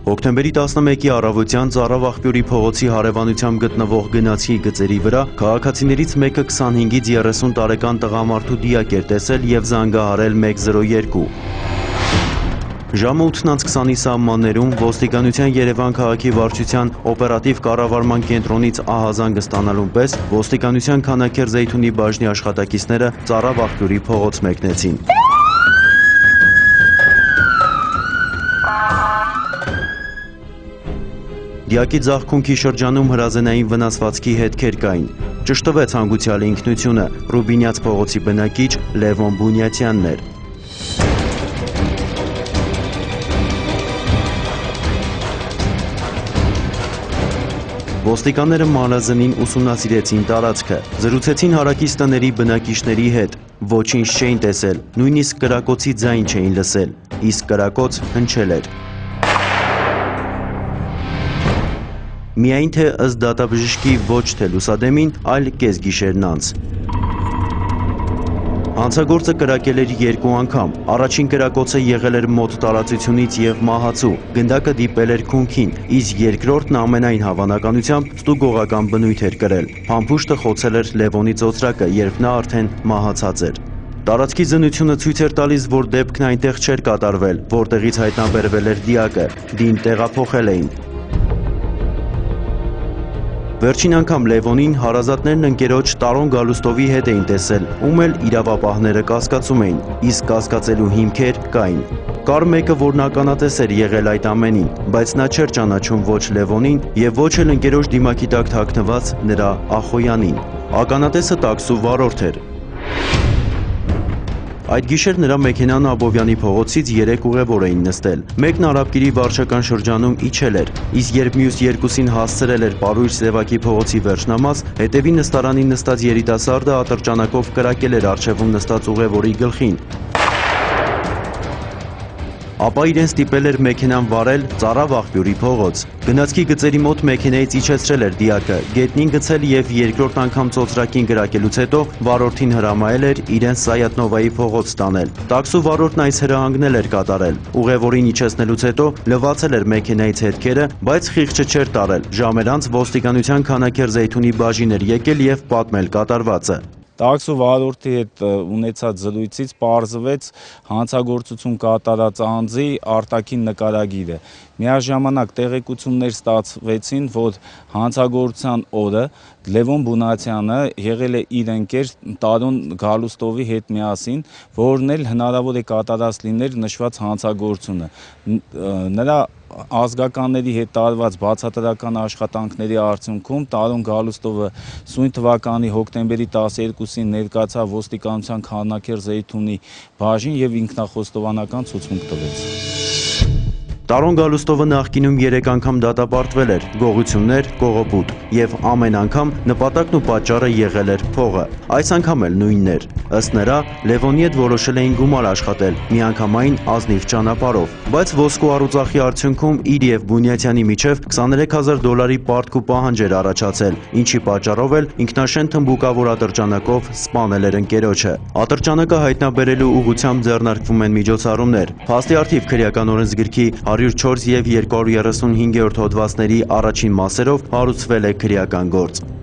Հոկտեմբերի 11-ի առավոտյան Ծառավ աղբյուրի փողոցի հարևանությամբ գտնվող գնացքի գծերի վրա քաղաքացիներից մեկը 25-ից 30 տարեկան տղամարդու դիակ էր տեսել և զանգահարել 102։ Ժամը 8:20-ի սահմաններում ոստիկանության Երևան քաղաքի վարչության օպերատիվ կառավարման կենտրոնից ահազանգ ստանալուն պես ոստիկանության Քանաքեռ Զեյթունի բաժնի աշխատակիցները Ծառավ աղբյուրի փողոց մեկնեցին։ Դիակի ձաղքունքի շրջանում հրազենային վնասվածքի հետքեր կային։ Ճշտվեց հանգուցյալի ինքնությունը, Ռուբինյաց փողոցի բնակիչ Լևոն Բունյացյանն էր։ Ոստիկանները մանրազնին ուսումնասիրեցին տարածքը, զրուցեցին հարակից տների բնակիչների հետ, ոչինչ չէին տեսել, նույնիսկ կրակոցի ձայն չէին լսել, իսկ կրակոց հնչել էր։ Միայն թե ըստ դատաբժշկի ոչ թե լուսադեմին, այլ կեսգիշերն անց։ Հանցագործը կրակել էր 2 անգամ, առաջին կրակոցը եղել էր մոտ տարածությունից և մահացու, գնդակը դիպել էր քունքին, իսկ երկրորդն ամենայն հավանականությամբ ստուգողական բնույթ էր կրել։ Փամփուշտը խոցել էր Լևոնի ծոծրակը, երբ նա արդեն մահացած էր։ Տարածքի զննությունը ցույց էր տալիս, որ դեպքն այնտեղ չէր կատարվել, որտեղից հայտնաբերվել էր դիակը, դին տեղափոխել էին։ Վերջին անգամ Լևոնին հարազատներն ընկերոջ Տարոն Գալուստովի հետ էին տեսել, ում էլ իրավապահները կասկածում էին, իսկ կասկածելու հիմքեր կային։ Կար մեկը, որն ականատես էր եղել այդ ամենին, բայց նա չէր ճանաչում ոչ Լևոնին և ոչ էլ ընկերոջ դիմակի տակ թաքնված նրա Ախոյանին։ Ականատեսը տաքսու վարորդ էր։ Այդ գիշեր նրա մեքենան Աբովյանի փողոցից 3 ուղևոր էին նստել։ Մեկն Արաբկիրի վարչական շրջանում իջել էր, իսկ երբ մյուս երկուսին հասցրել էր Պարույր Սևակի փողոցի վերջնամաս, հետևի նստարանին նստած երիտասարդը ատրճանակով կրակել էր առջևում նստած ուղևորի գլխին։ Ապա իրեն ստիպել էր մեքենան վարել Ծառավ աղբյուրի փողոց։ Գնացքի գծերի մոտ մեքենայից իջեցրել էր դիակը, գետնին գցել և երկրորդ անգամ ծոծրակին կրակելուց հետո վարորդին հրամայել էր իրեն Սայաթնովայի փողոց տանել։ Տաքսու վարորդն այս հրահանգն էր կատարել։ Ուղևորին իջեցնելուց հետո լվացել էր մեքենայից հետքերը, բայց խիղճը չէր տարել։ Ժամեր անց ոստիկանության Քանաքեռ Զեյթունի բաժին էր եկել և պատմել կատարվածը։ Տաքսու վարորդի հետ ունեցած զրույցից պարզվեց հանցագործություն կատարած անձի արտաքին նկարագիրը։ Միաժամանակ տեղեկություններ ստացվեցին, որ հանցագործության օրը Լևոն Բունյացյանը եղել է իր ընկեր Տարոն Գալուստովի հետ միասին, որն էլ հնարավոր է կատարած լիներ նշված հանցագործությունը։ Նրա ազգականների հետ տարված բացատրական աշխատանքների արդյունքում Տարոն Գալուստովը սույն թվականի հոկտեմբերի 12-ին ներկայացավ ոստիկանության Քանաքեռ Զեյթունի բաժին և ինքնախոստովանական ցուցմունք տվեց։ Տարոն Գալուստովը նախկինում 3 անգամ դատապարտվել էր, գողություններ, կողոպուտ, և ամեն անգամ նպատակն ու պատճառը եղել էր փողը, այս անգամ էլ նույնն էր։ Ըստ նրա, Լևոնի հետ որոշել էին գումար աշխատել, միանգամայն ազնիվ ճանապարհով, բայց ոսկու առուծախի արդյունքում իր և Բունյացյանի միջև $23,000 պարտք ու պահանջ էր առաջացել, ինչի պատճառով էլ ինքնաշեն թմբուկավոր ատրճանակով սպանել էր ընկերոջը։ Ատրճանակը հայտնաբերելու ուղղությամբ ձեռնարկվում են միջոցառումներ։ Փաստի առթիվ քրեական օրենսգրքի 104 և 235-րդ հոդվածների առաջին մասերով հարուցվել է քրեական գործ։